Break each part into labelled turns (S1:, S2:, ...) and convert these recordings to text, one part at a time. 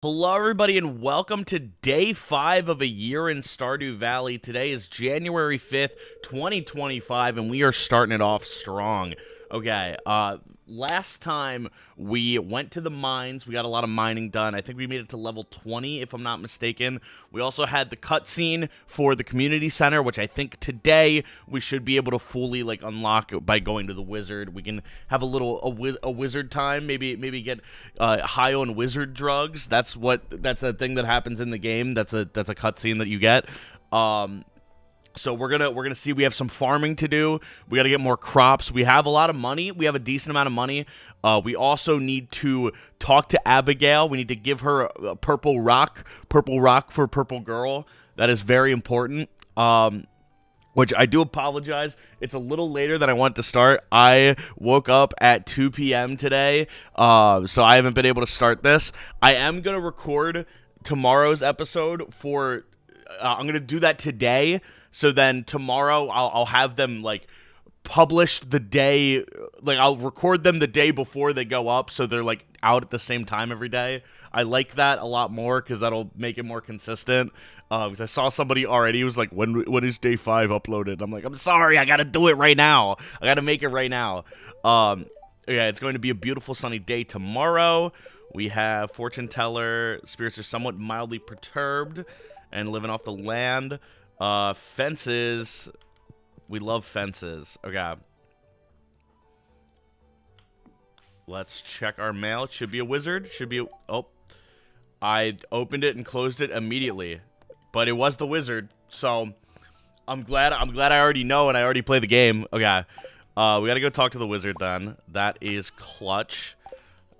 S1: Hello, everybody, and welcome to day 5 of a year in Stardew Valley. Today is January 5th, 2025, and we are starting it off strong. Okay, last time we went to the mines. We got a lot of mining done. I think we made it to level 20, if I'm not mistaken. We also had the cutscene for the community center, which I think today we should be able to fully, unlock by going to the wizard. We can have a wizard time, maybe get high on wizard drugs. That's a thing that happens in the game. That's a cutscene that you get. So we're gonna see. We have some farming to do. We got to get more crops. We have a lot of money. We have a decent amount of money. We also need to talk to Abigail. We need to give her a purple rock for purple girl. That is very important. Which I do apologize. It's a little later than I want to start. I woke up at 2 p.m. today, so I haven't been able to start this. I am gonna record tomorrow's episode for. I'm gonna do that today. So then tomorrow I'll have them published the day, I'll record them the day before they go up, so they're out at the same time every day. I like that a lot more because that'll make it more consistent. Because I saw somebody already was like, when is day 5 uploaded? I'm like, I'm sorry, I gotta do it right now. I gotta make it right now. Yeah, it's going to be a beautiful sunny day tomorrow. We have fortune teller. Spirits are somewhat mildly perturbed and living off the land. Fences. We love fences. Okay. Let's check our mail. It should be a wizard. Oh. I opened it and closed it immediately. But it was the wizard. So I'm glad I already know and I already play the game. Okay. We gotta go talk to the wizard then. That is clutch.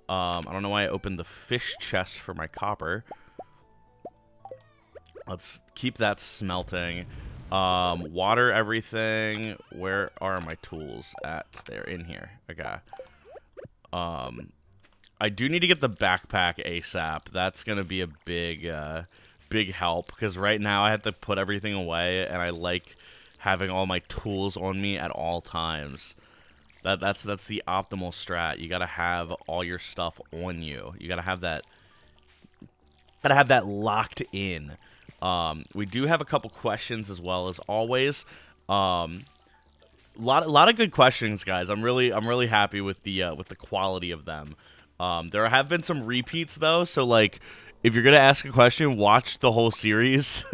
S1: I don't know why I opened the fish chest for my copper. Let's keep that smelting. Water everything. Where are my tools at? They're in here. Okay. I do need to get the backpack ASAP. That's gonna be a big help because right now I have to put everything away, and I like having all my tools on me at all times. That's the optimal strat. You gotta have all your stuff on you. You gotta have that. Gotta have that locked in. We do have a couple questions as well as always. Lot of good questions, guys. I'm really happy with the quality of them. There have been some repeats though, so if you're gonna ask a question, watch the whole series.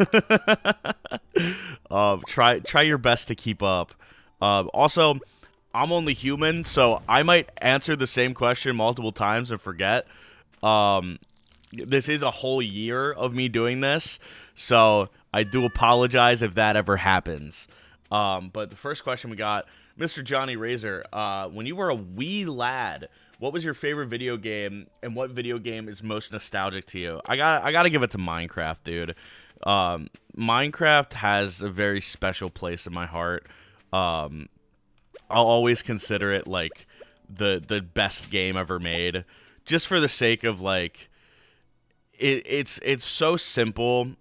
S1: Try your best to keep up. Also, I'm only human, so I might answer the same question multiple times and forget. This is a whole year of me doing this, so I do apologize if that ever happens. But the first question we got, Mr. Johnny Razor, when you were a wee lad, what was your favorite video game, and what video game is most nostalgic to you? I gotta give it to Minecraft, dude. Minecraft has a very special place in my heart. I'll always consider it the best game ever made, just for the sake of it's so simple,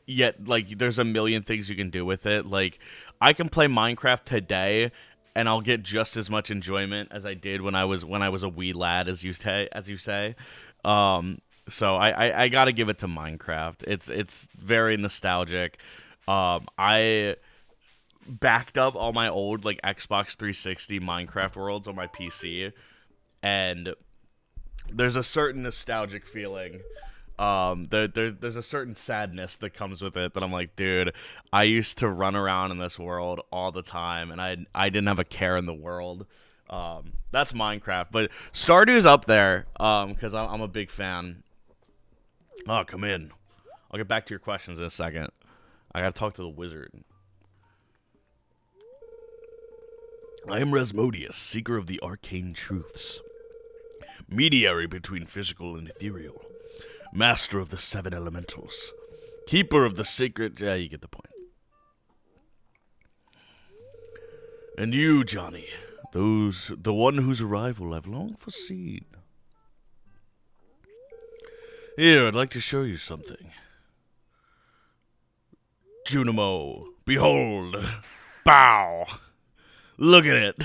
S1: yet there's a million things you can do with it. I can play Minecraft today and I'll get just as much enjoyment as I did when I was a wee lad, as you say. So I gotta give it to Minecraft. It's very nostalgic. I backed up all my old Xbox 360 Minecraft worlds on my PC, and there's a certain nostalgic feeling. There's a certain sadness that comes with it that I'm like, dude, I used to run around in this world all the time, and I didn't have a care in the world. That's Minecraft, but Stardew's up there because I'm a big fan. Oh, come in. I'll get back to your questions in a second. I gotta talk to the wizard. I am Rasmodius, seeker of the arcane truths, mediary between physical and ethereal, master of the 7 elementals, keeper of the sacred... Yeah, you get the point. And you, Johnny, the one whose arrival I've long foreseen. Here, I'd like to show you something. Junimo, behold, bow, look at it.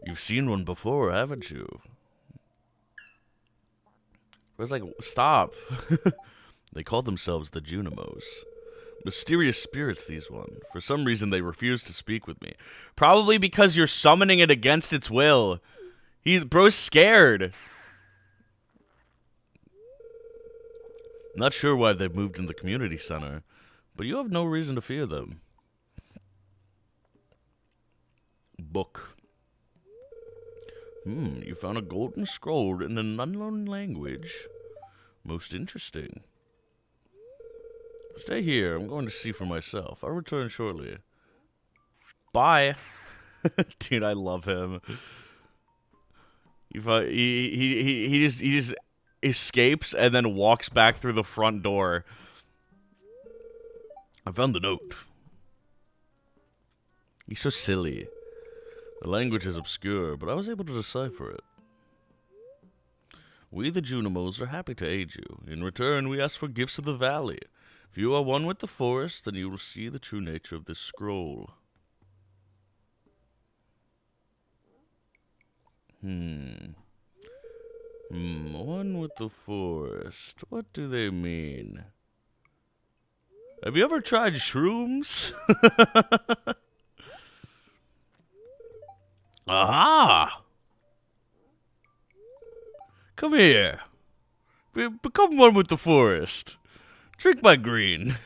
S1: You've seen one before, haven't you? I was like, stop. They called themselves the Junimos. Mysterious spirits, these one. For some reason, they refuse to speak with me. Probably because you're summoning it against its will. Bro's scared. Not sure why they've moved in the community center, but you have no reason to fear them. Book. You found a golden scroll in an unknown language. Most interesting. Stay here. I'm going to see for myself. I'll return shortly. Bye. Dude, I love him. He just escapes and then walks back through the front door. I found the note. He's so silly. The language is obscure, but I was able to decipher it. We, the Junimos, are happy to aid you. In return, we ask for gifts of the valley. If you are one with the forest, then you will see the true nature of this scroll. One with the forest. What do they mean? Have you ever tried shrooms? Aha! Come here. Become one with the forest. Drink my green.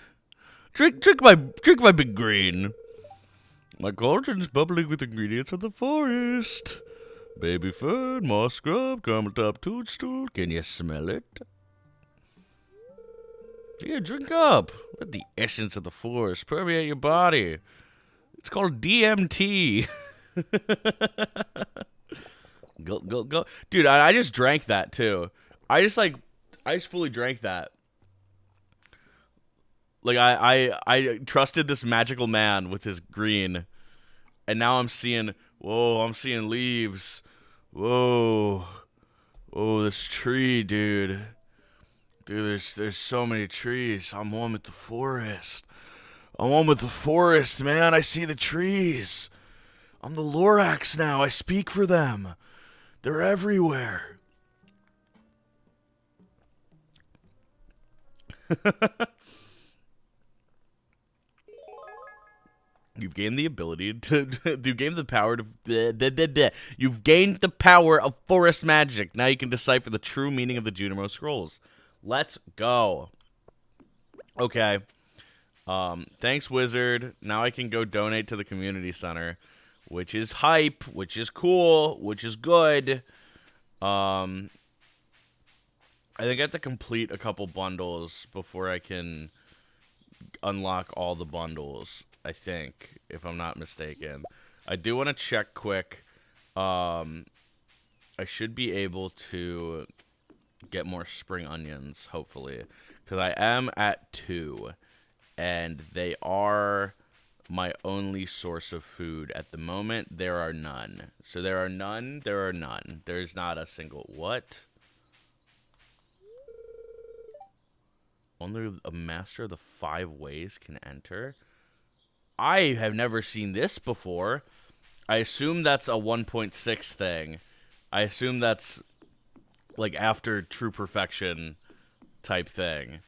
S1: Drink my big green. My cauldron's bubbling with ingredients of the forest. Baby fern, moss scrub, caramel top toadstool. Can you smell it? Here, drink up. Let the essence of the forest permeate your body. It's called DMT. Go. Dude, I just drank that too. I just fully drank that. Like, I trusted this magical man with his green. And now I'm seeing, whoa, I'm seeing leaves. Whoa. Oh, this tree, dude. Dude, there's so many trees. I'm one with the forest. I'm one with the forest, man. I see the trees. I'm the Lorax now. I speak for them. They're everywhere. You've gained the ability to you've gained the power to you've gained the power of forest magic. Now you can decipher the true meaning of the Junimo scrolls. Let's go. Okay. Thanks, Wizard. Now I can go donate to the community center, which is hype, which is cool, which is good. I think I have to complete a couple bundles before I can unlock all the bundles, I think, if I'm not mistaken. I do want to check quick. I should be able to get more spring onions, hopefully, because I am at 2, and they are my only source of food at the moment. There are none. So there are none. There's not a single... What? Only a master of the 5 ways can enter? I have never seen this before. I assume that's a 1.6 thing. I assume that's like after true perfection type thing.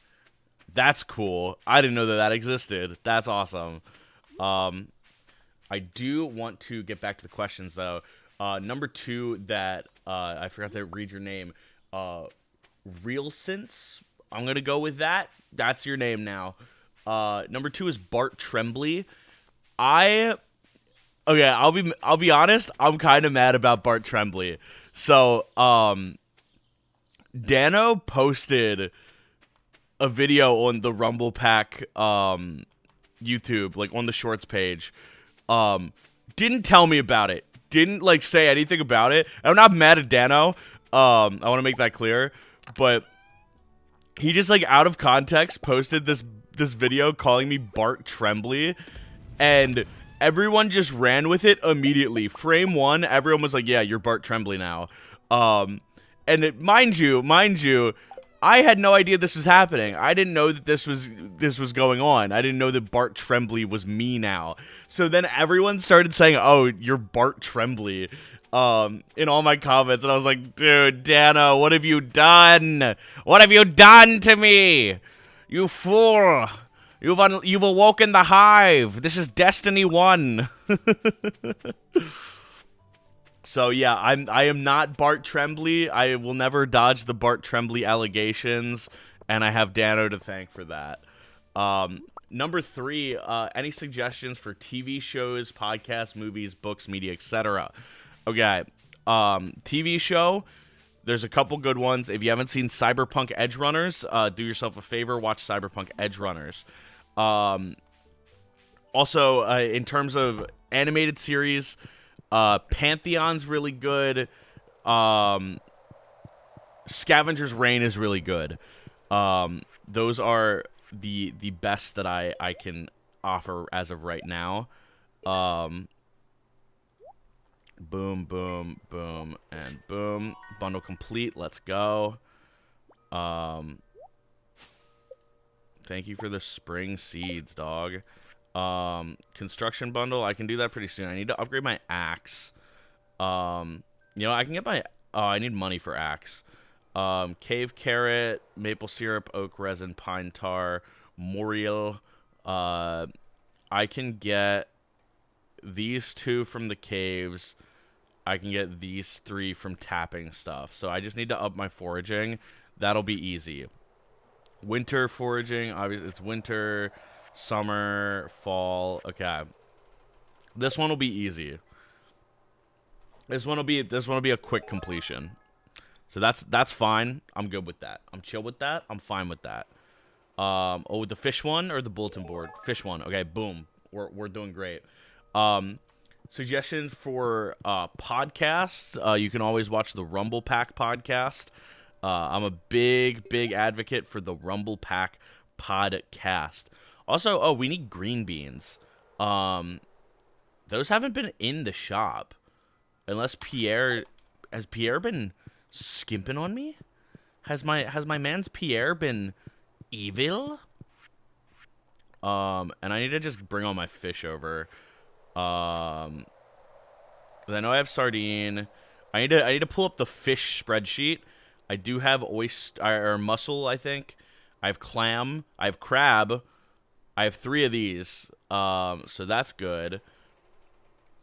S1: That's cool. I didn't know that existed. That's awesome. I do want to get back to the questions, though. Number 2, that I forgot to read your name. Real Sense. I'm gonna go with that. That's your name now. Number 2 is Bart Tremblay. I'll be honest. I'm kind of mad about Bart Tremblay. So, Dano posted a video on the Rumble Pack YouTube, like on the Shorts page. Didn't tell me about it. Didn't like say anything about it. I'm not mad at Dano. I want to make that clear, but he just like out of context posted this video calling me Bart Tremblay, and everyone just ran with it immediately. Frame 1, everyone was like, "Yeah, you're Bart Tremblay now." Mind you, I had no idea this was happening. I didn't know that this was going on. I didn't know that Bart Tremblay was me now. So then everyone started saying, "Oh, you're Bart Tremblay," in all my comments, and I was like, dude, Dano, what have you done? What have you done to me? You fool. You've awoken the hive. This is Destiny 1. So yeah, I am not Bart Tremblay. I will never dodge the Bart Tremblay allegations, and I have Dano to thank for that. Number 3, any suggestions for TV shows, podcasts, movies, books, media, etc.? Okay, TV show. There's a couple good ones. If you haven't seen Cyberpunk Edge Runners, do yourself a favor, watch Cyberpunk Edge Runners. Also, in terms of animated series, Pantheon's really good. Scavenger's Reign is really good. Those are the best that I can offer as of right now. Boom, boom, boom, and boom. Bundle complete. Let's go. Thank you for the spring seeds, dog. Construction bundle. I can do that pretty soon. I need to upgrade my axe. I can get my... Oh, I need money for axe. Cave carrot, maple syrup, oak resin, pine tar, moriel. I can get these 2 from the caves. I can get these 3 from tapping stuff. So I just need to up my foraging. That'll be easy. Winter foraging, obviously it's winter, summer, fall. Okay. This one will be easy. This one will be a quick completion. So that's fine. I'm good with that. I'm chill with that. I'm fine with that. The fish one or the bulletin board? Fish one. Okay, boom. We're doing great. Suggestions for podcasts. You can always watch the Rumble Pack podcast. I'm a big advocate for the Rumble Pack podcast. Also, we need green beans. Those haven't been in the shop. Unless Pierre... Has Pierre been skimping on me? Has my man's Pierre been evil? And I need to just bring all my fish over. I know I have sardine. I need to pull up the fish spreadsheet. I do have oyster or mussel, I think. I have clam. I have crab. I have 3 of these. So that's good.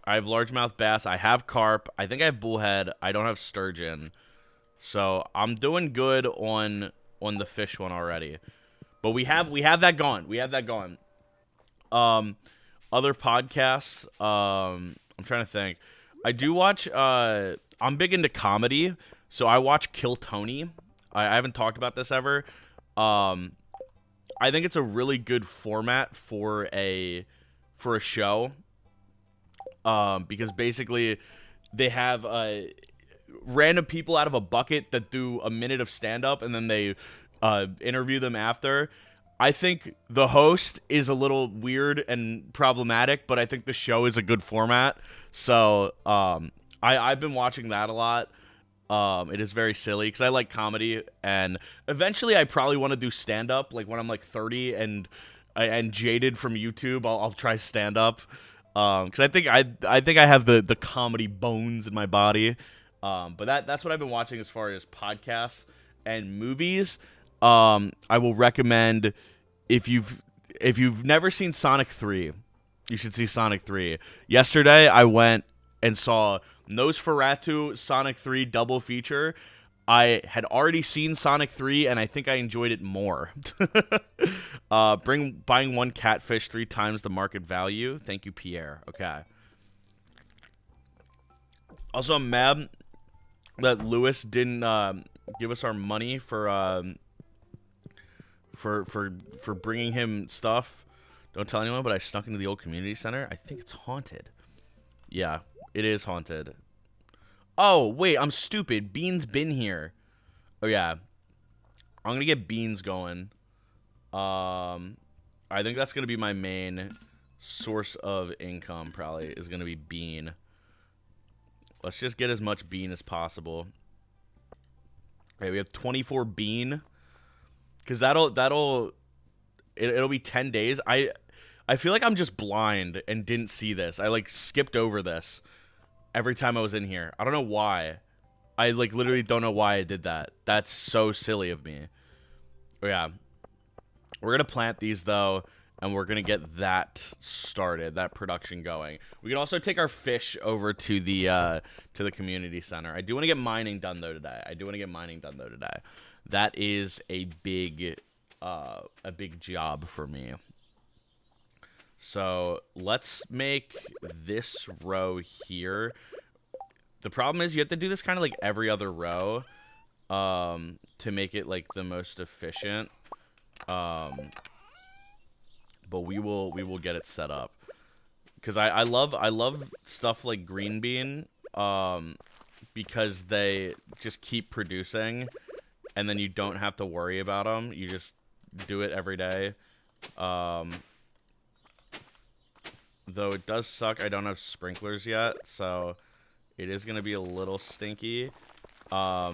S1: I have largemouth bass. I have carp. I think I have bullhead. I don't have sturgeon. So I'm doing good on the fish one already. But we have that going. We have that going. Other podcasts. I'm trying to think. I do watch. I'm big into comedy, so I watch Kill Tony. I haven't talked about this ever. I think it's a really good format for a show. Because basically they have random people out of a bucket that do a minute of stand-up, and then they interview them after. I think the host is a little weird and problematic, but I think the show is a good format. So I've been watching that a lot. It is very silly because I like comedy, and eventually I probably want to do stand-up. Like when I'm like 30 and jaded from YouTube, I'll try stand-up. Because I think I have the comedy bones in my body. But that's what I've been watching as far as podcasts and movies. I will recommend if you've never seen Sonic 3, you should see Sonic 3. Yesterday I went and saw Nosferatu Sonic 3 double feature. I had already seen Sonic 3, and I think I enjoyed it more. Buying 1 catfish 3 times the market value. Thank you, Pierre. Okay. Also, I'm mad that Lewis didn't give us our money for bringing him stuff. Don't tell anyone, but I snuck into the old community center. I think it's haunted. Yeah, it is haunted. Oh, wait, I'm stupid. Bean's been here. Oh, yeah. I'm going to get Beans going. I think that's going to be my main source of income, probably, is going to be Bean. Let's just get as much Bean as possible. Okay, we have 24 Bean. Because it'll be 10 days. I feel like I'm just blind and didn't see this. I, like, skipped over this. every time I was in here. I don't know why. I like literally don't know why I did that. That's so silly of me. But yeah. We're going to plant these though, and we're going to get that started, that production going. We can also take our fish over to the community center. I do want to get mining done though today. That is a big job for me. So let's make this row here. The problem is you have to do this kind of like every other row to make it like the most efficient. But we will get it set up because I love stuff like green bean because they just keep producing and then you don't have to worry about them. You just do it every day. Though it does suck I don't have sprinklers yet, so it is going to be a little stinky. A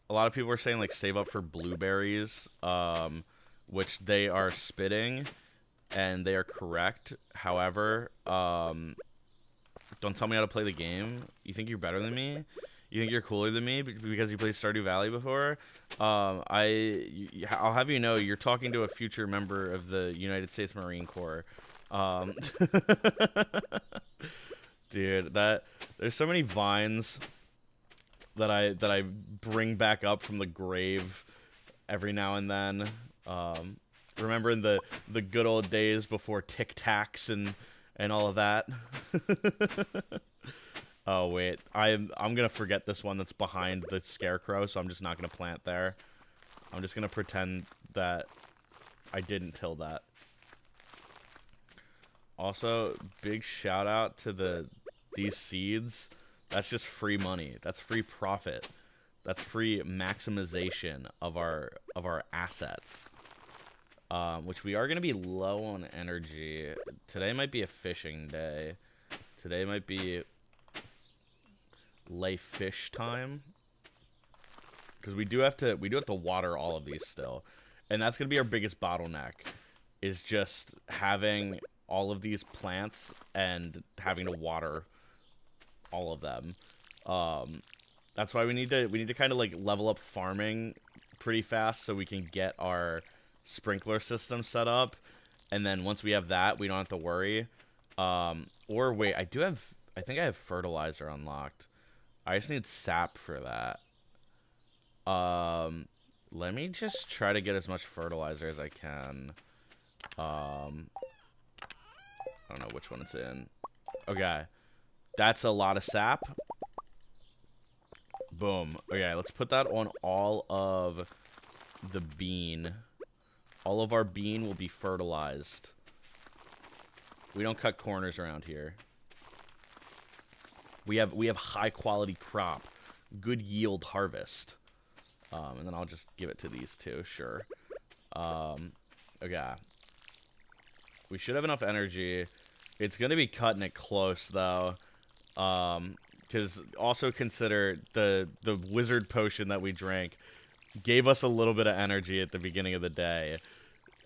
S1: lot of people are saying, like, save up for blueberries, which they are spitting, and they are correct. However, don't tell me how to play the game. You think you're better than me? You think you're cooler than me because you played Stardew Valley before? I'll have you know, you're talking to a future member of the United States Marine Corps. Dude, there's so many vines that I bring back up from the grave every now and then. Remembering the good old days before Tic Tacs and all of that. Oh wait, I'm gonna forget this one that's behind the scarecrow, so I'm just not gonna plant there. I'm just gonna pretend that I didn't till that. Also, big shout out to these seeds. That's just free money. That's free profit. That's free maximization of our assets. Which we are going to be low on energy. Today might be a fishing day. Today might be lay fish time. Because we do have to water all of these still. And that's going to be our biggest bottleneck. Is just having all of these plants and having to water all of them. That's why we need to kind of like level up farming pretty fast so we can get our sprinkler system set up, and then once we have that, we don't have to worry. Or wait, I think I have fertilizer unlocked. I just need sap for that. Let me just try to get as much fertilizer as I can. I don't know which one it's in. Okay. That's a lot of sap. Boom. Okay, let's put that on all of the bean. All of our bean will be fertilized. We don't cut corners around here. We have high quality crop. Good yield harvest. And then I'll just give it to these two, sure. Okay. We should have enough energy. It's going to be cutting it close, though. Because also consider the wizard potion that we drank gave us a little bit of energy at the beginning of the day.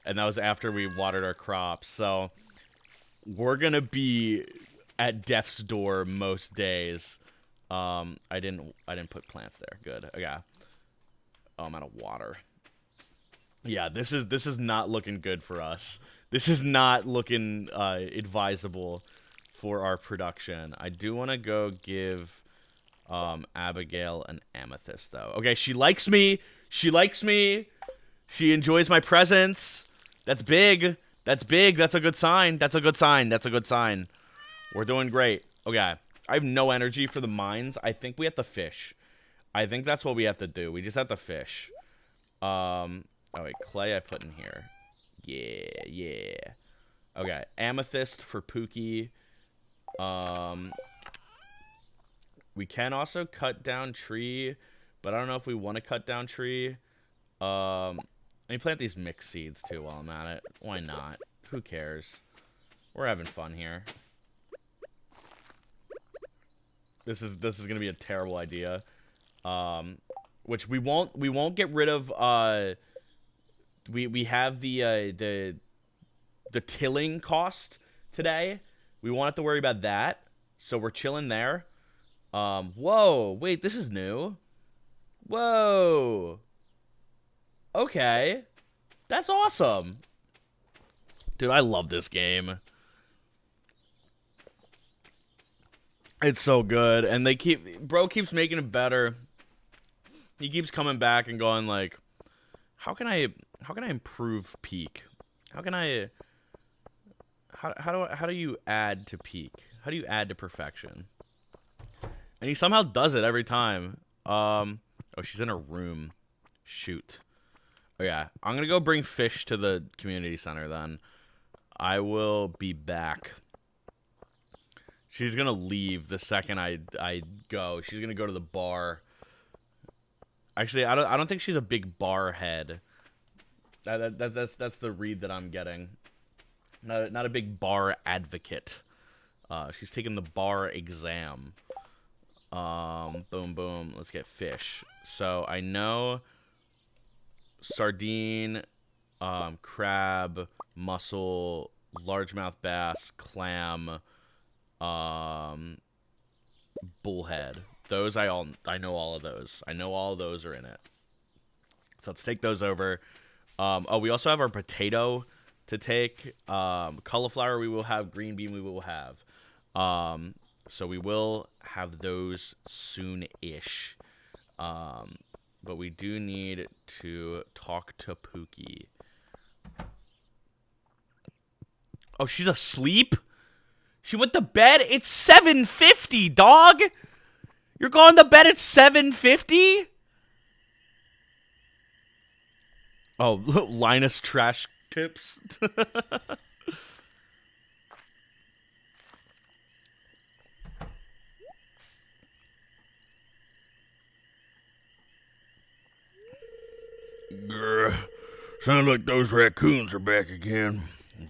S1: And that was after we watered our crops. So we're going to be at death's door most days. I didn't put plants there. Good. Okay. Oh, I'm out of water. Yeah, this is not looking good for us. This is not looking advisable for our production. I do want to go give Abigail an amethyst, though. Okay, she likes me. She likes me. She enjoys my presence. That's big. That's big. That's a good sign. That's a good sign. That's a good sign. We're doing great. Okay. I have no energy for the mines. I think we have to fish. I think that's what we have to do. We just have to fish. Oh, wait. Clay I put in here. Yeah, yeah. Okay. Amethyst for Pookie. We can also cut down tree, but I don't know if we want to cut down tree. Let me plant these mixed seeds too while I'm at it. Why not? Who cares? We're having fun here. This is gonna be a terrible idea. Which we won't get rid of. We have the tilling cost today. We won't have to worry about that, so we're chilling there. Whoa, wait, this is new. Whoa. Okay. That's awesome. Dude, I love this game. It's so good, and bro keeps making it better. He keeps coming back and going like, how can I improve peak? How can I how do you add to peak? How do you add to perfection? And he somehow does it every time. Oh, she's in her room. Shoot. Oh yeah, I'm gonna go bring fish to the community center then. I will be back. She's gonna leave the second I go. She's gonna go to the bar. Actually, I don't think she's a big bar head. That's the read that I'm getting. Not a big bar advocate. She's taking the bar exam. Boom boom. Let's get fish. So I know sardine, crab, mussel, largemouth bass, clam, bullhead. Those I know all of those. I know all of those are in it. So let's take those over. Oh, we also have our potato to take. Cauliflower we will have. Green bean we will have. So we will have those soon-ish. But we do need to talk to Pookie. Oh, she's asleep? She went to bed? It's 7:50, dog! You're going to bed at 7:50? Oh, Linus trash tips. Grr. Sounds like those raccoons are back again.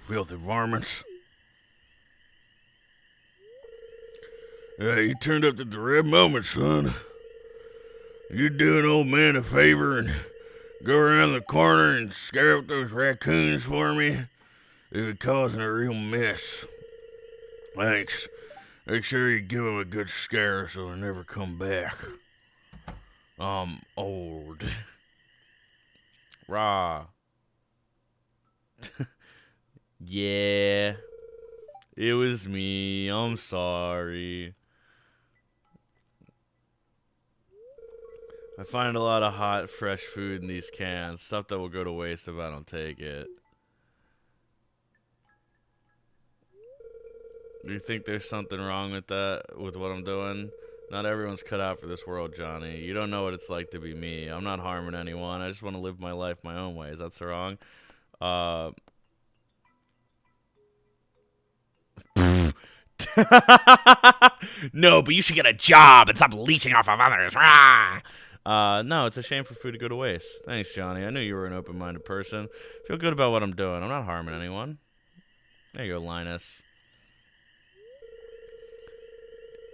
S1: Filthy varmints. Yeah, you turned up at the right moment, son. You do an old man a favor and go around the corner and scare up those raccoons for me. They've been causing a real mess. Thanks. Make sure you give them a good scare so they never come back. I'm old. Rah. Yeah. It was me. I'm sorry. I find a lot of hot, fresh food in these cans. Stuff that will go to waste if I don't take it. Do you think there's something wrong with that, with what I'm doing? Not everyone's cut out for this world, Johnny. You don't know what it's like to be me. I'm not harming anyone. I just want to live my life my own way. Is that so wrong? No, but you should get a job and stop leeching off of others. No, it's a shame for food to go to waste. Thanks, Johnny. I knew you were an open-minded person. Feel good about what I'm doing. I'm not harming anyone. There you go, Linus.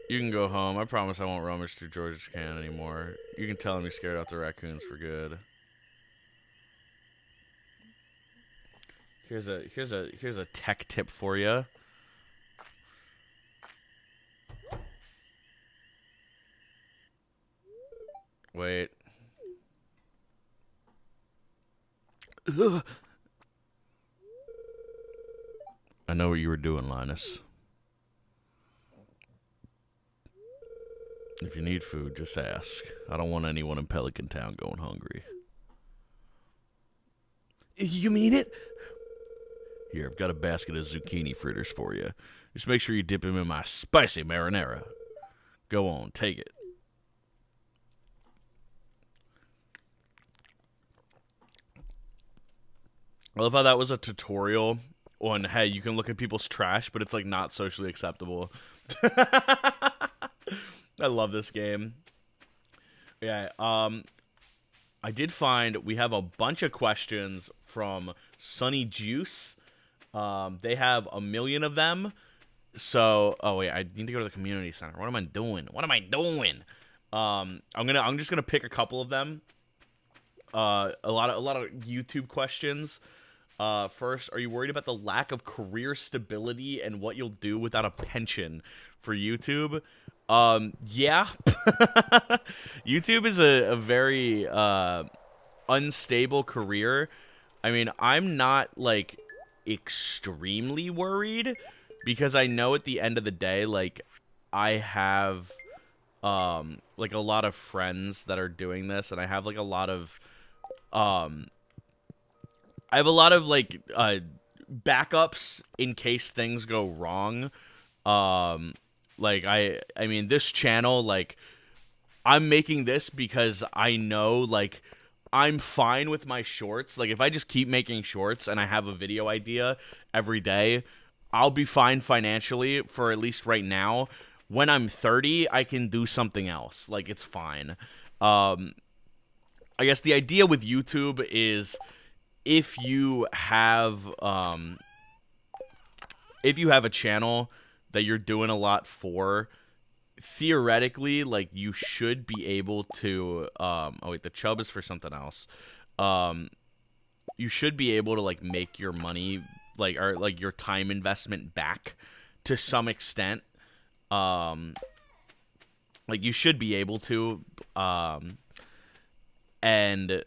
S1: You can go home. I promise I won't rummage through George's can anymore. You can tell him you're scared off the raccoons for good. Here's a tech tip for you. Wait. Ugh. I know what you were doing, Linus. If you need food, just ask. I don't want anyone in Pelican Town going hungry. You mean it? Here, I've got a basket of zucchini fritters for you. Just make sure you dip them in my spicy marinara. Go on, take it. I love how that was a tutorial on, hey, you can look at people's trash, but it's, like, not socially acceptable. I love this game. Yeah, I did find we have a bunch of questions from Sunny Juice. They have 1 million of them. So, oh wait, I need to go to the community center. What am I doing? I'm just gonna pick a couple of them. A lot of YouTube questions. First, are you worried about the lack of career stability and what you'll do without a pension for YouTube? Yeah. YouTube is a very unstable career. I mean, I'm not like extremely worried because I know at the end of the day, like I have like a lot of friends that are doing this, and I have like a lot of um I have a lot of like backups in case things go wrong. Um like I mean this channel, like I'm making this because I know like I'm fine with my shorts. Like if I just keep making shorts and I have a video idea every day, I'll be fine financially for at least right now. When I'm 30, I can do something else. Like it's fine. Um I guess the idea with YouTube is if you have a channel that you're doing a lot for, theoretically, like you should be able to oh wait, the chub is for something else. Um you should be able to like make your money, like, or like your time investment back to some extent. Um like you should be able to and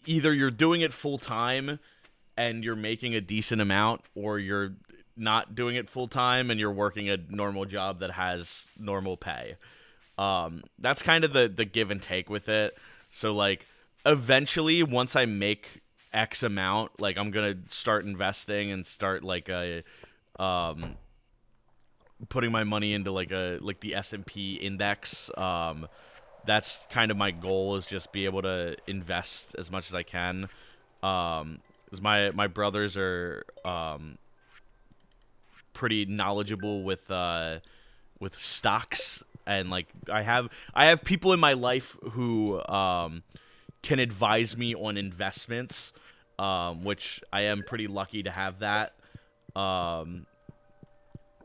S1: either you're doing it full time and you're making a decent amount, or you're not doing it full time and you're working a normal job that has normal pay. That's kind of the give and take with it. So like eventually, once I make X amount, like I'm gonna start investing and start like a putting my money into like the S&P index. That's kind of my goal, is just be able to invest as much as I can. 'Cause my brothers are pretty knowledgeable with stocks, and like I have people in my life who can advise me on investments, which I am pretty lucky to have that.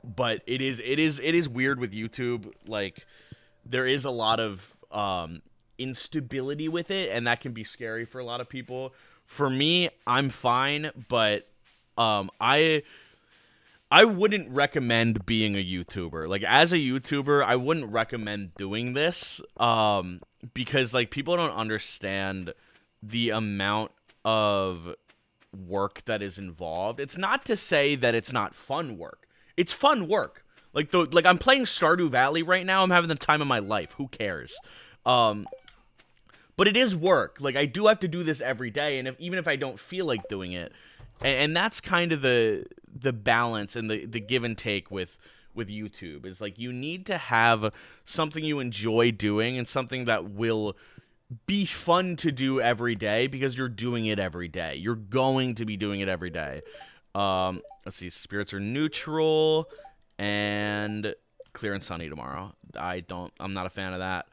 S1: But it is weird with YouTube. Like there is a lot of instability with it, and that can be scary for a lot of people. For me, I'm fine, but I wouldn't recommend being a YouTuber. Like as a YouTuber, I wouldn't recommend doing this because like people don't understand the amount of work that is involved. It's not to say that it's not fun work. It's fun work. Like I'm playing Stardew Valley right now. I'm having the time of my life. Who cares? But it is work. Like I do have to do this every day, and even if I don't feel like doing it, and that's kind of the balance and the give and take with YouTube, is like you need to have something you enjoy doing and something that will be fun to do every day, because you're doing it every day. You're going to be doing it every day. Let's see. Spirits are neutral and clear and sunny tomorrow. I'm not a fan of that.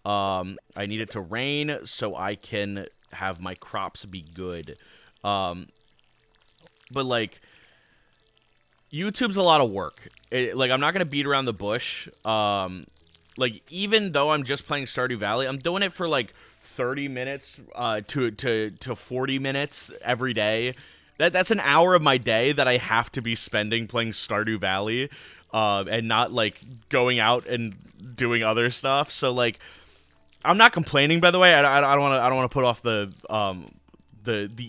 S1: I need it to rain so I can have my crops be good. But like YouTube's a lot of work. Like I'm not gonna beat around the bush. Like even though I'm just playing Stardew Valley, I'm doing it for like 30 minutes to 40 minutes every day. That's an hour of my day that I have to be spending playing Stardew Valley, and not like going out and doing other stuff. So like I'm not complaining, by the way. I don't want to put off the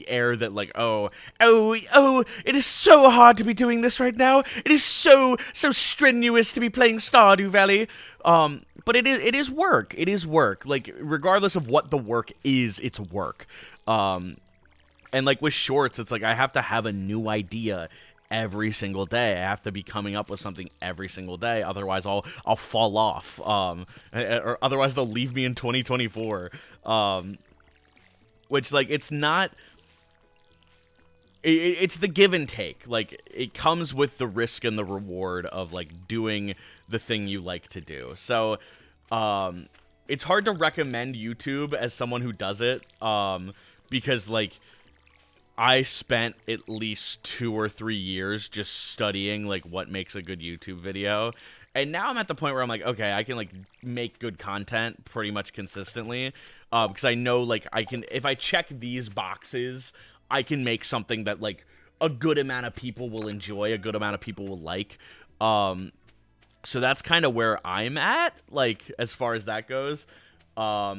S1: air that like oh it is so hard to be doing this right now. It is so strenuous to be playing Stardew Valley. But it is work. It is work. Like regardless of what the work is, it's work. And like with shorts, it's like I have to have a new idea every single day. I have to be coming up with something every single day. Otherwise, I'll fall off. Or otherwise they'll leave me in 2024. Which like it's not. It's the give and take. Like it comes with the risk and the reward of like doing the thing you like to do. So, it's hard to recommend YouTube as someone who does it. Because like I spent at least 2 or 3 years just studying like what makes a good YouTube video. And now I'm at the point where I'm like, okay, I can like make good content pretty much consistently. Because I know like I can, if I check these boxes, I can make something that like a good amount of people will enjoy, a good amount of people will like. So that's kind of where I'm at, like, as far as that goes. There are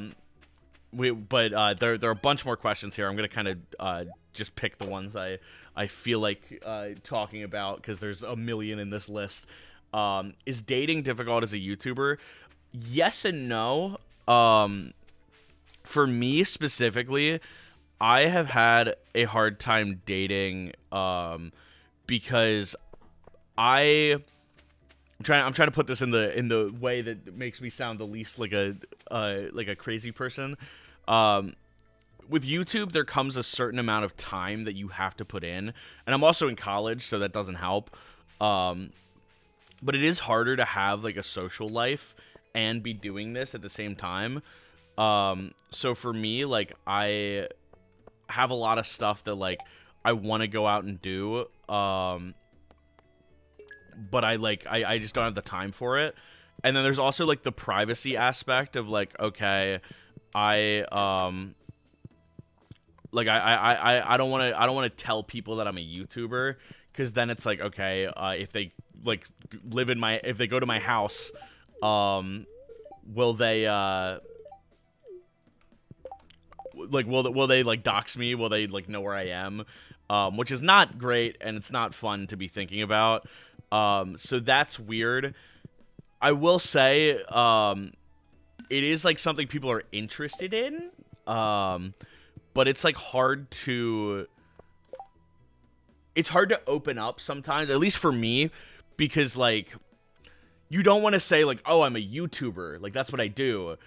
S1: a bunch more questions here. I'm gonna kind of just pick the ones I feel like talking about, because there's a million in this list. Is dating difficult as a YouTuber? Yes and no. For me specifically, I have had a hard time dating because I'm trying to put this in the way that makes me sound the least like a crazy person. With YouTube, there comes a certain amount of time that you have to put in, and I'm also in college, so that doesn't help. But it is harder to have like a social life and be doing this at the same time. So for me, like, I have a lot of stuff that like I want to go out and do, but I just don't have the time for it. And then there's also like the privacy aspect of like, okay, I don't want to tell people that I'm a YouTuber, because then it's like, okay, if they like if they go to my house, will they will they like dox me? Will they like know where I am? Which is not great, and it's not fun to be thinking about. So that's weird. I will say, it is like something people are interested in. But it's like it's hard to open up sometimes, at least for me, because like you don't want to say like, oh, I'm a YouTuber, like that's what I do.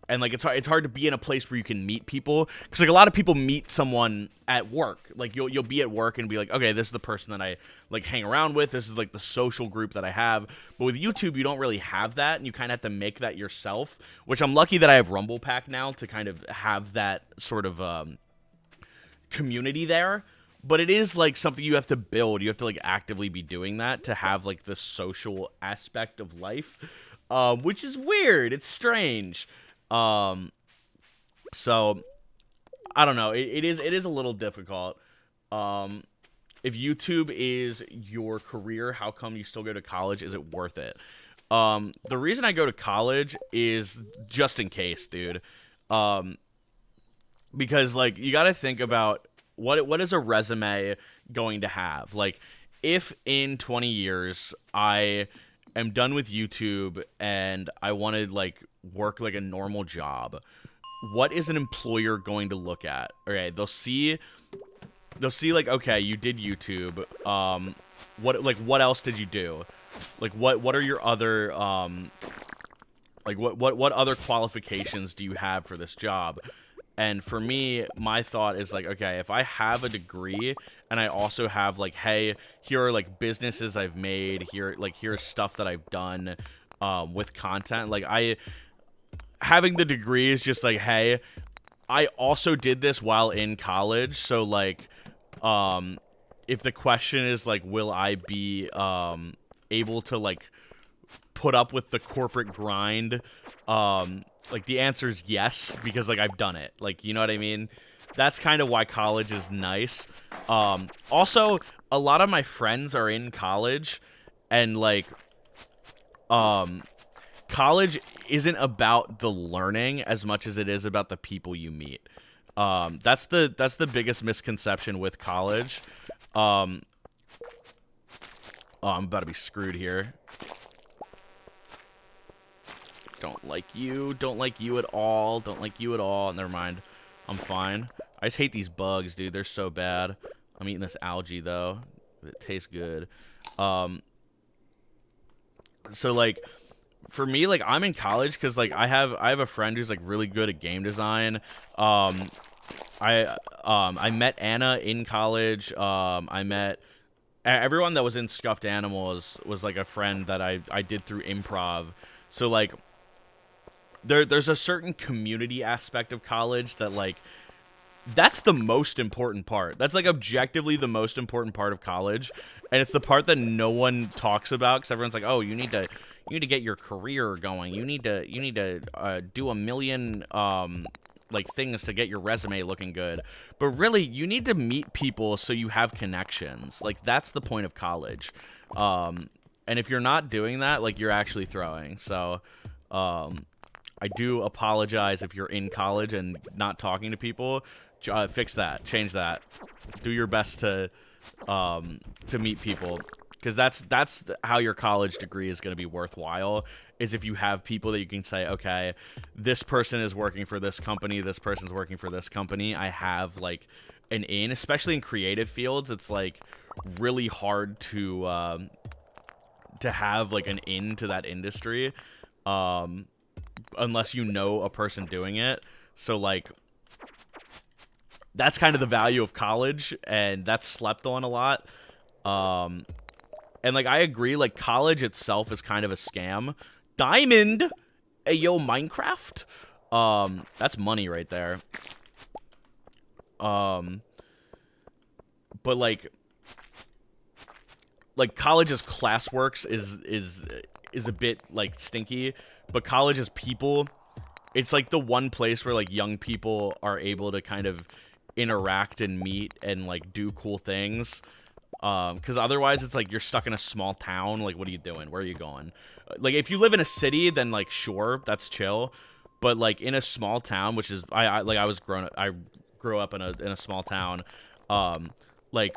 S1: And like it's hard to be in a place where you can meet people, because like a lot of people meet someone at work. Like you'll be at work and be like, okay, this is the person that I like hang around with. This is like the social group that I have. But with YouTube, you don't really have that, and you kind of have to make that yourself. Which I'm lucky that I have Rumble Pack now to kind of have that sort of community there. But it is like something you have to build. You have to like actively be doing that to have like the social aspect of life, which is weird. It's strange. So I don't know. It is a little difficult. If YouTube is your career, how come you still go to college? Is it worth it? The reason I go to college is just in case, dude. Because like you got to think about what is a resume going to have? Like, if in 20 years I am done with YouTube and I want to like work like a normal job, what is an employer going to look at? Okay, they'll see like, okay, you did YouTube. What else did you do? Like what are your other like what other qualifications do you have for this job? And for me, my thought is like, okay, if I have a degree and I also have like, hey, here are like businesses I've made, here's stuff that I've done with content. Like having the degree is just like, hey, I also did this while in college. So like, if the question is like, will I be able to like put up with the corporate grind? Like the answer is yes, because like I've done it. Like, you know what I mean? That's kind of why college is nice. Also, a lot of my friends are in college, and like college isn't about the learning as much as it is about the people you meet. That's the biggest misconception with college. Oh, I'm about to be screwed here. Don't like you at all, never mind, I'm fine. I just hate these bugs, dude, they're so bad. I'm eating this algae, though, it tastes good. So, like, for me, like, I'm in college because, like, I have a friend who's, like, really good at game design. I met Anna in college. I met everyone that was in Scuffed Animals was, like, a friend that I did through improv. So, like, there's a certain community aspect of college that, like, that's the most important part. That's, like, objectively the most important part of college, and it's the part that no one talks about, because everyone's like, oh, you need to get your career going. You need to do a million like things to get your resume looking good. But really, you need to meet people so you have connections. Like, that's the point of college. And if you're not doing that, like, you're actually throwing. So, I do apologize if you're in college and not talking to people. Fix that. Change that. Do your best to meet people, because that's how your college degree is going to be worthwhile, is if you have people that you can say, okay, this person is working for this company, this person's working for this company. I have, like, an in, especially in creative fields. It's, like, really hard to have, like, an in to that industry, unless you know a person doing it. So, like, that's kind of the value of college, and that's slept on a lot. And, like, I agree, like, college itself is kind of a scam. Diamond! Hey, yo, Minecraft? That's money right there. But, like, college's classworks is a bit, like, stinky, but college's people, it's, like, the one place where, like, young people are able to kind of interact and meet and, like, do cool things. Because otherwise it's like you're stuck in a small town. Like, what are you doing? Where are you going? Like, if you live in a city, then, like, sure, that's chill. But, like, in a small town, which is I grew up in a small town. Like,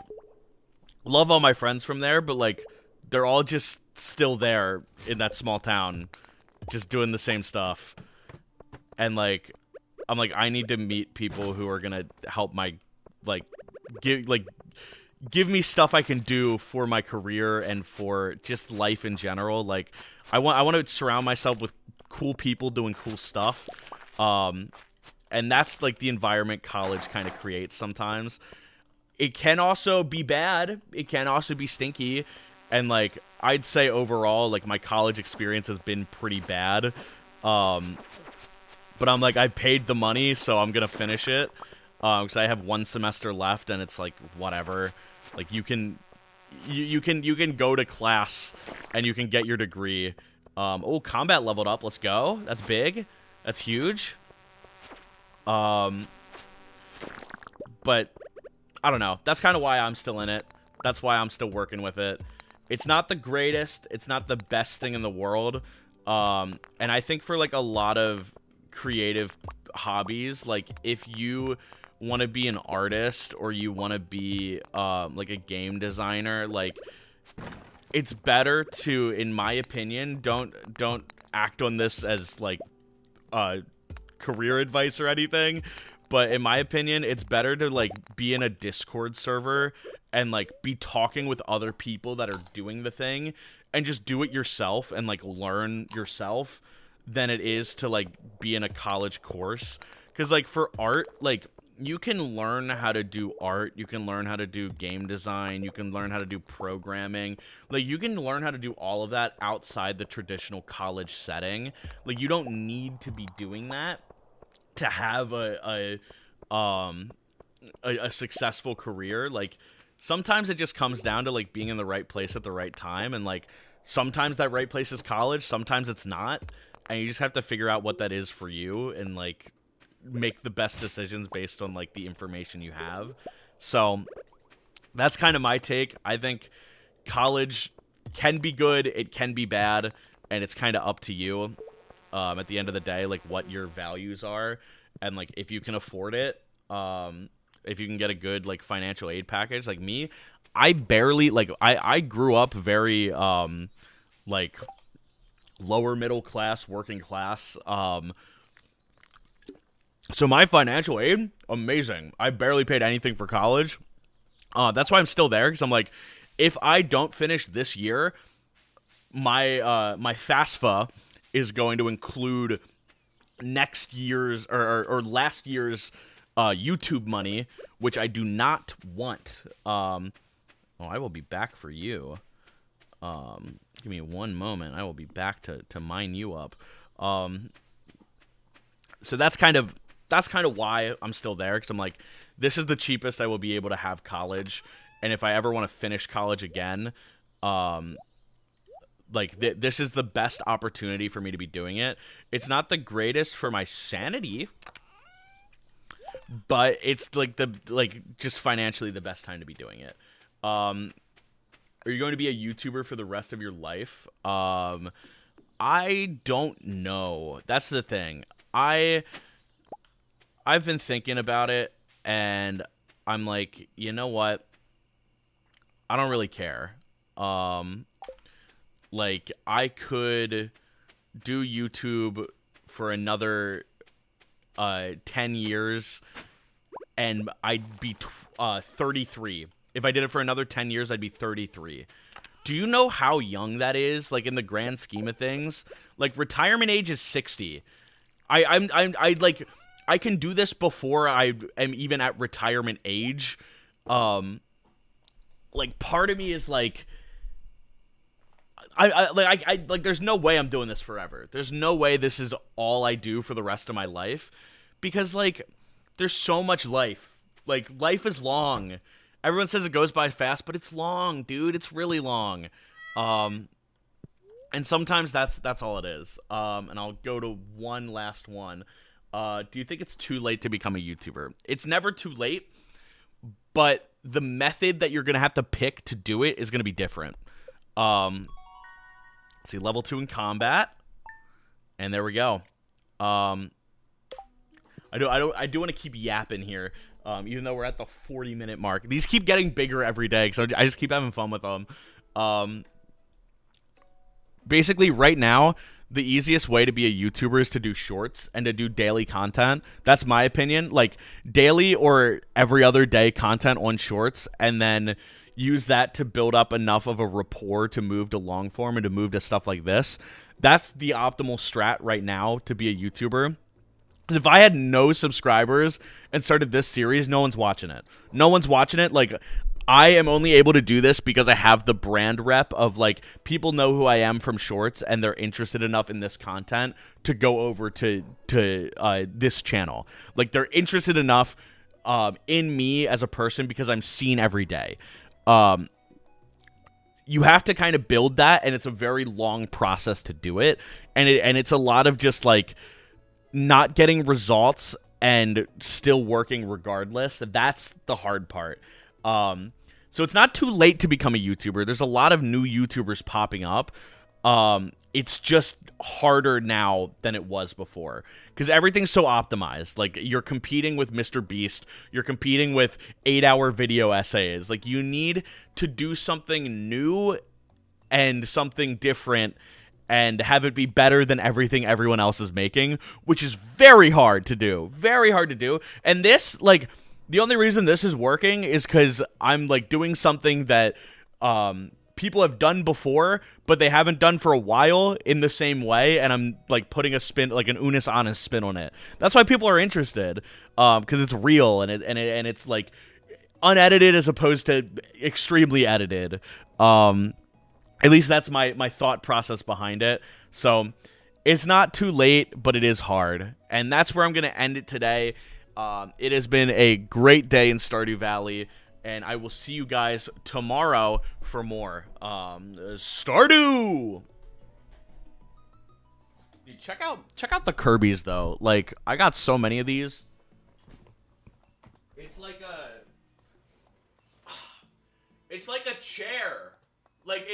S1: love all my friends from there, but, like, they're all just still there in that small town, just doing the same stuff. And, like, I'm like, I need to meet people who are gonna help my, like, give me stuff I can do for my career and for just life in general. Like, I want to surround myself with cool people doing cool stuff. And that's, like, the environment college kind of creates sometimes. It can also be bad. It can also be stinky. And, like, I'd say overall, like, my college experience has been pretty bad. But I'm like, I paid the money, so I'm going to finish it. Because I have one semester left, and it's, like, whatever. Like, you can go to class, and you can get your degree. Oh, combat leveled up. Let's go. That's big. That's huge. But I don't know. That's kind of why I'm still in it. That's why I'm still working with it. It's not the greatest. It's not the best thing in the world. And I think for, like, a lot of creative hobbies, like, if you want to be an artist or you want to be like a game designer, like, it's better to, in my opinion, don't act on this as, like, career advice or anything, but in my opinion, it's better to, like, be in a Discord server and, like, be talking with other people that are doing the thing and just do it yourself and, like, learn yourself than it is to, like, be in a college course. Because, like, for art, like, you can learn how to do art, you can learn how to do game design, you can learn how to do programming. Like, you can learn how to do all of that outside the traditional college setting. Like, you don't need to be doing that to have a successful career. Like, sometimes it just comes down to, like, being in the right place at the right time, and, like, sometimes that right place is college, sometimes it's not, and you just have to figure out what that is for you and, like, make the best decisions based on, like, the information you have. So that's kind of my take. I think college can be good, it can be bad, and it's kind of up to you at the end of the day, like, what your values are, and, like, if you can afford it, if you can get a good, like, financial aid package. Like me, I barely, like, I grew up very like, lower middle class, working class. So my financial aid, amazing. I barely paid anything for college. That's why I'm still there, because I'm like, if I don't finish this year, my my FAFSA is going to include next year's or last year's YouTube money, which I do not want. Oh, I will be back for you. Give me one moment. I will be back to mine you up. So that's kind of why I'm still there, because I'm like, this is the cheapest I will be able to have college, and if I ever want to finish college again, like, this is the best opportunity for me to be doing it. It's not the greatest for my sanity, but it's, like, just financially the best time to be doing it. Are you going to be a YouTuber for the rest of your life? I don't know. That's the thing. I've been thinking about it, and I'm like, you know what? I don't really care. Um, like I could do YouTube for another 10 years, and I'd be 33. If I did it for another 10 years, I'd be 33. Do you know how young that is? Like in the grand scheme of things, like retirement age is 60. I like I can do this before I am even at retirement age. Um, like part of me is like I like there's no way I'm doing this forever. There's no way this is all I do for the rest of my life, because like there's so much life. Like life is long. Everyone says it goes by fast, but it's long, dude. It's really long. Um and sometimes that's all it is. And I'll go to one last one. Do you think it's too late to become a YouTuber? It's never too late, but the method that you're going to have to pick to do it is going to be different. Let's see, level 2 in combat. And there we go. I do want to keep yapping here, even though we're at the 40-minute mark. These keep getting bigger every day, so I just keep having fun with them. Basically, right now, the easiest way to be a YouTuber is to do shorts and to do daily content. That's my opinion. Like, daily or every other day content on shorts, and then use that to build up enough of a rapport to move to long form and to move to stuff like this. That's the optimal strat right now to be a YouTuber. Because if I had no subscribers and started this series, no one's watching it. No one's watching it. Like, I am only able to do this because I have the brand rep of, like, people know who I am from shorts, and they're interested enough in this content to go over to this channel. Like, they're interested enough in me as a person because I'm seen every day. You have to kind of build that, and it's a very long process to do it. And it's a lot of just, like, not getting results and still working regardless. That's the hard part. So it's not too late to become a YouTuber. There's a lot of new YouTubers popping up. It's just harder now than it was before because everything's so optimized. Like, you're competing with Mr. Beast. You're competing with 8-hour video essays. Like, you need to do something new and something different and have it be better than everything everyone else is making, which is very hard to do. Very hard to do. And this, like, the only reason this is working is because I'm, like, doing something that people have done before, but they haven't done for a while in the same way, and I'm, like, putting a spin, like an Unis Honest spin on it. That's why people are interested, because it's real, and it's, like, unedited as opposed to extremely edited. At least that's my thought process behind it. So it's not too late, but it is hard. And that's where I'm going to end it today. It has been a great day in Stardew Valley, and I will see you guys tomorrow for more. Stardew! Dude, check out the Kirby's, though. Like, I got so many of these. It's like a chair. Like,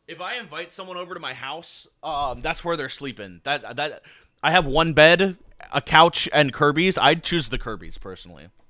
S1: if I invite someone over to my house, that's where they're sleeping. That I have one bed, a couch, and Kirby's. I'd choose the Kirby's personally.